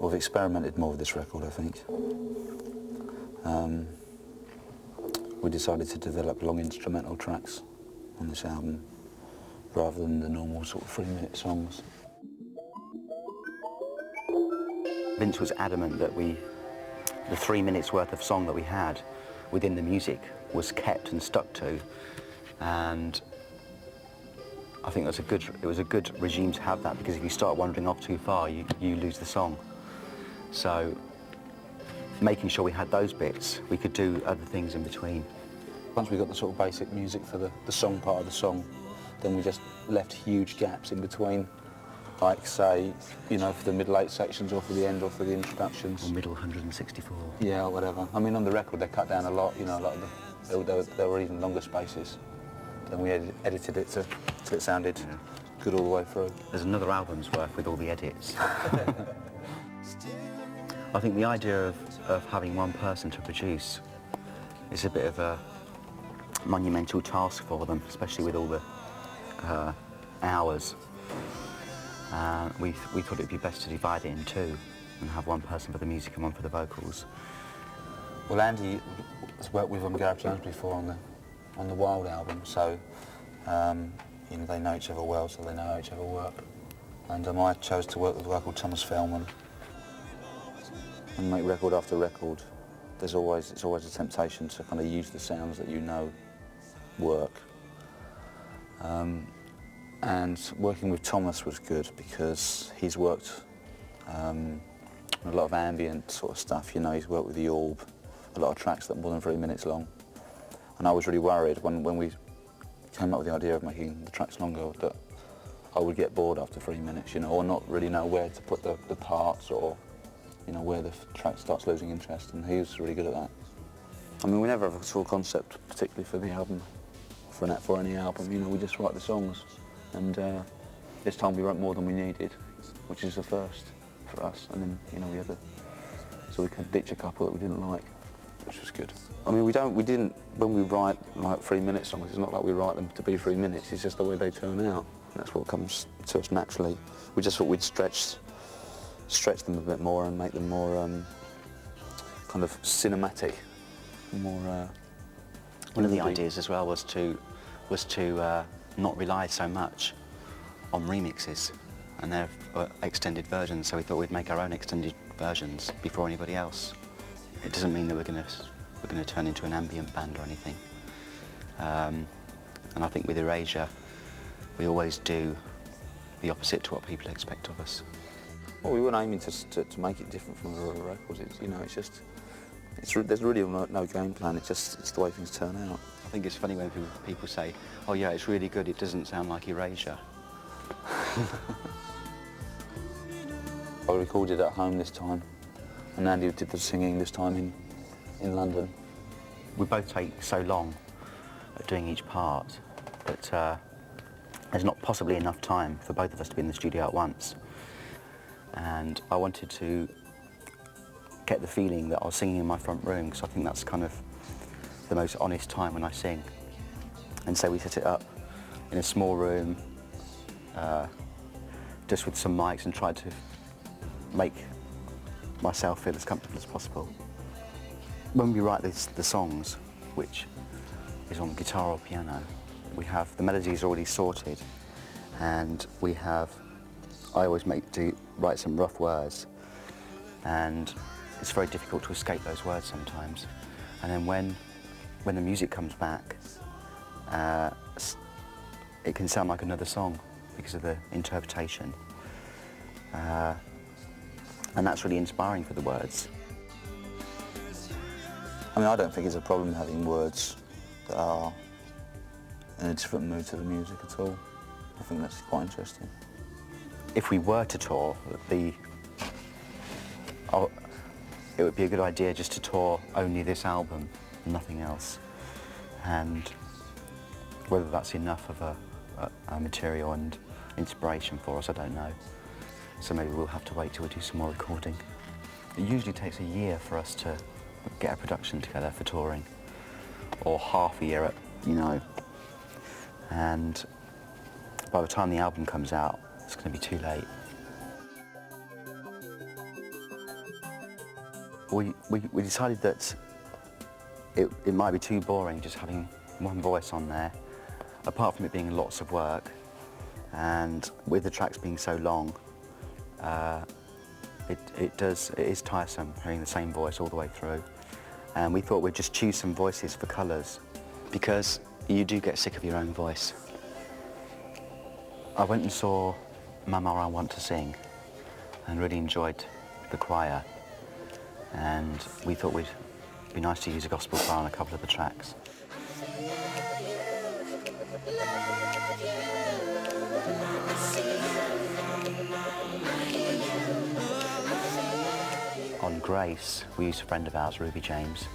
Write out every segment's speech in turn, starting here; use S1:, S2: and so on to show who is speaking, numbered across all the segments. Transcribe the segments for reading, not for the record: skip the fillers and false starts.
S1: We've experimented more with this record, I think. We decided to develop long instrumental tracks on this album, rather than the normal sort of 3-minute songs.
S2: Vince was adamant that the 3 minutes worth of song that we had within the music was kept and stuck to, and I think it was a good regime to have that, because if you start wandering off too far, you lose the song. So making sure we had those bits, we could do other things in between.
S1: Once we got the sort of basic music for the song part of the song, then we just left huge gaps in between, like say, you know, for the mid-late sections or for the end or for the introductions.
S2: Or middle 164.
S1: Yeah, or whatever. I mean, on the record they cut down a lot, you know, a lot of there were even longer spaces. Then we edited it till it sounded good all the way through.
S2: There's another album's worth with all the edits. I think the idea of having one person to produce is a bit of a monumental task for them, especially with all the hours. We thought it'd be best to divide it in two and have one person for the music and one for the vocals.
S1: Well, Andy has worked with Gareth Jones before on the Wild album, so you know, they know each other well, so they know how each other work. And I chose to work with a guy called Thomas Fellman and make record after record. It's always a temptation to kind of use the sounds that you know work. And working with Thomas was good because he's worked on a lot of ambient sort of stuff. You know, he's worked with the Orb, a lot of tracks that are more than 3 minutes long. And I was really worried when we came up with the idea of making the tracks longer that I would get bored after 3 minutes, you know, or not really know where to put the parts, or, you know, where the track starts losing interest, and he was really good at that. I mean, we never have a sort of concept, particularly for the album, for any album, you know, we just write the songs. And this time we wrote more than we needed, which is the first for us, and then, you know, so we could ditch a couple that we didn't like, which was good. I mean, we didn't, when we write like 3-minute songs, it's not like we write them to be 3 minutes, it's just the way they turn out. That's what comes to us naturally. We just thought we'd stretch them a bit more and make them more kind of cinematic, more.
S2: One of the ideas as well was to not rely so much on remixes and their extended versions, so we thought we'd make our own extended versions before anybody else. It doesn't mean that we're going to turn into an ambient band or anything. And I think with Erasure, we always do the opposite to what people expect of us.
S1: Well, we weren't aiming to make it different from other records. You know, there's really no game plan. It's the way things turn out.
S2: I think it's funny when people say, "Oh yeah, it's really good. It doesn't sound like Erasure."
S1: I recorded at home this time, and Andy did the singing this time in London.
S2: We both take so long at doing each part that there's not possibly enough time for both of us to be in the studio at once. And I wanted to get the feeling that I was singing in my front room, because I think that's kind of the most honest time when I sing. And so we set it up in a small room, just with some mics, and tried to make myself feel as comfortable as possible. When we write the songs, which is on guitar or piano, we have the melodies already sorted, and I always write some rough words, and it's very difficult to escape those words sometimes. And then when the music comes back, it can sound like another song because of the interpretation. And that's really inspiring for the words.
S1: I mean, I don't think it's a problem having words that are in a different mood to the music at all. I think that's quite interesting.
S2: If we were to tour, it would be a good idea just to tour only this album and nothing else. And whether that's enough of a material and inspiration for us, I don't know. So maybe we'll have to wait till we do some more recording. It usually takes a year for us to get a production together for touring, or half a year, you know. And by the time the album comes out, it's going to be too late. we decided that it might be too boring just having one voice on there, apart from it being lots of work, and with the tracks being so long, it is tiresome hearing the same voice all the way through. And we thought we'd just choose some voices for colours, because you do get sick of your own voice. I went and saw Mama I Want to Sing and really enjoyed the choir, and we thought it'd be nice to use a gospel choir on a couple of the tracks. On Grace, we used a friend of ours, Ruby James.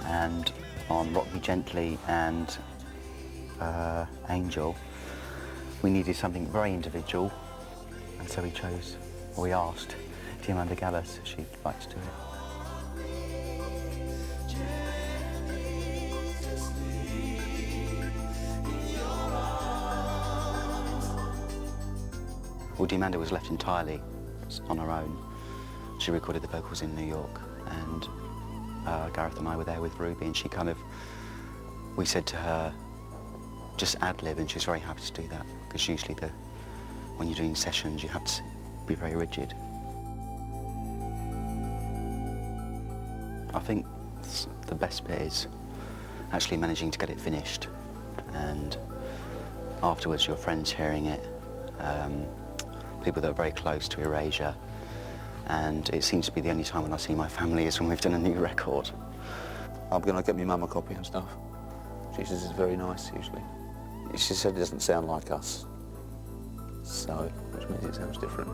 S2: And on Rock Me Gently and Angel, we needed something very individual, and so we asked Diamanda Gallas if she'd like to do it. Well, Diamanda was left entirely on her own. She recorded the vocals in New York, and Gareth and I were there with Ruby, and we said to her, just ad-lib, and she was very happy to do that, because usually when you're doing sessions, you have to be very rigid. I think the best bit is actually managing to get it finished, and afterwards your friends hearing it, people that are very close to Erasure, and it seems to be the only time when I see my family is when we've done a new record.
S1: I'm going to get my mum a copy and stuff. She says it's very nice, usually. She said it doesn't sound like us, so, which means it sounds different.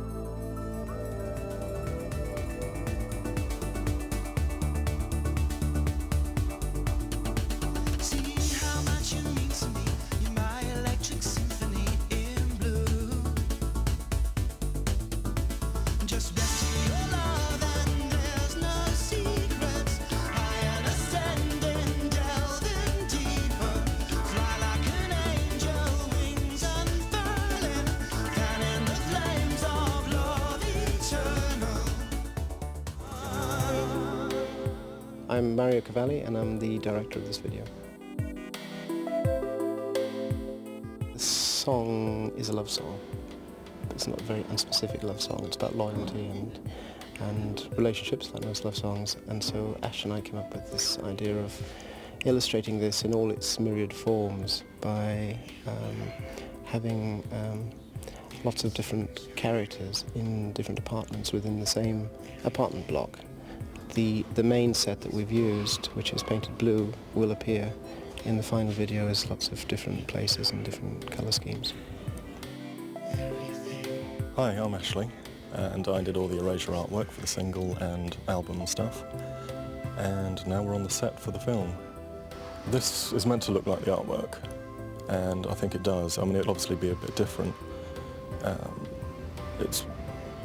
S3: I'm Mario Cavalli, and I'm the director of this video. The song is a love song. It's not a very unspecific love song. It's about loyalty and relationships, like most love songs. And so Ash and I came up with this idea of illustrating this in all its myriad forms by having lots of different characters in different apartments within the same apartment block. The main set that we've used, which is painted blue, will appear in the final video as lots of different places and different colour schemes.
S4: Hi, I'm Ashley, and I did all the Erasure artwork for the single and album and stuff, and now we're on the set for the film. This is meant to look like the artwork, and I think it does. I mean, it'll obviously be a bit different. It's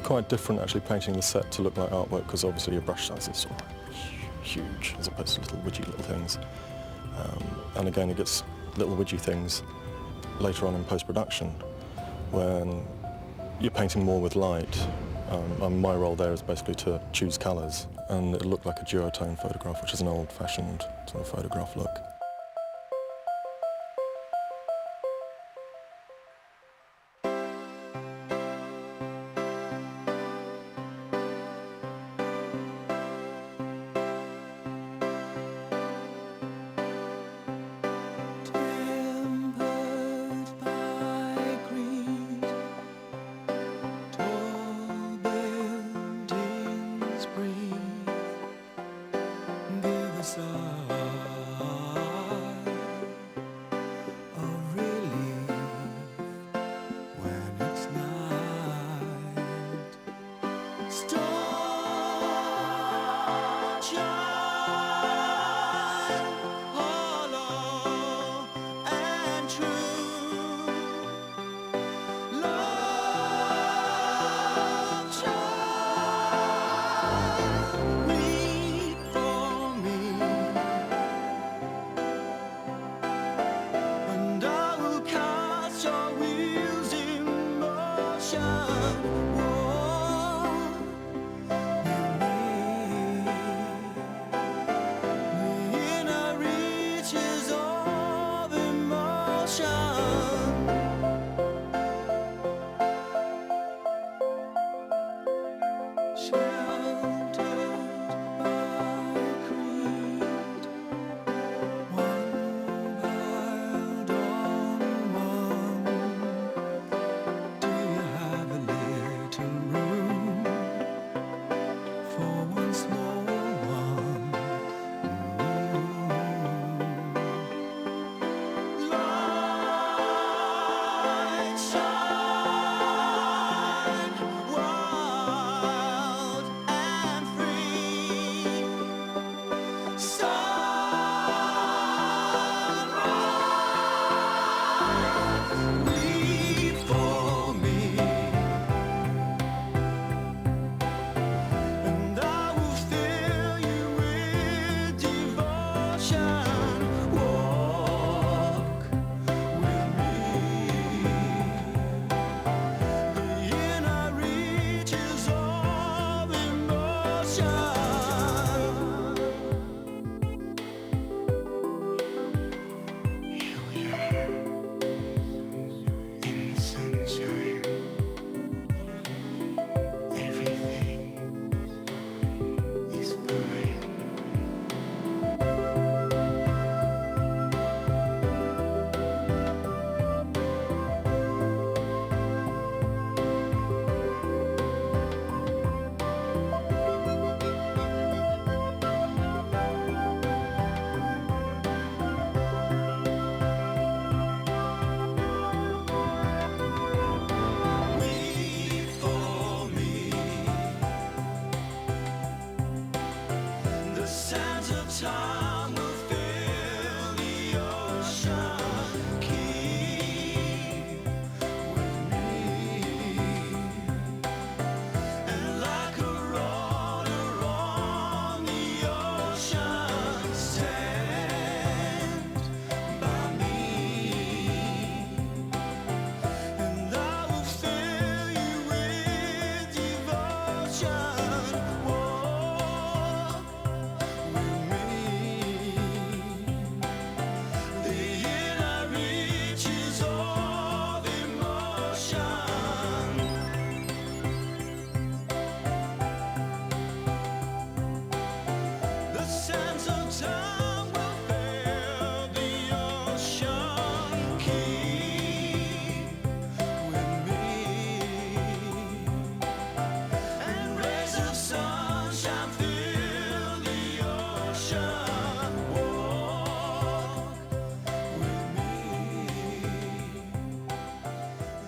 S4: quite different actually painting the set to look like artwork, because obviously your brush size is sort of huge as opposed to little widgy little things. And again, it gets little widgy things later on in post-production when you're painting more with light. And my role there is basically to choose colours, and it'll look like a duotone photograph, which is an old-fashioned sort of photograph look.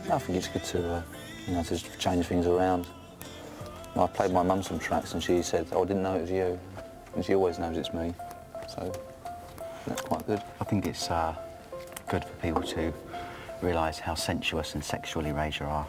S1: I think it's good to, to change things around. I played my mum some tracks and she said, "Oh, I didn't know it was you." And she always knows it's me, so that's quite good.
S2: I think it's good for people to realise how sensuous and sexual Erasure are.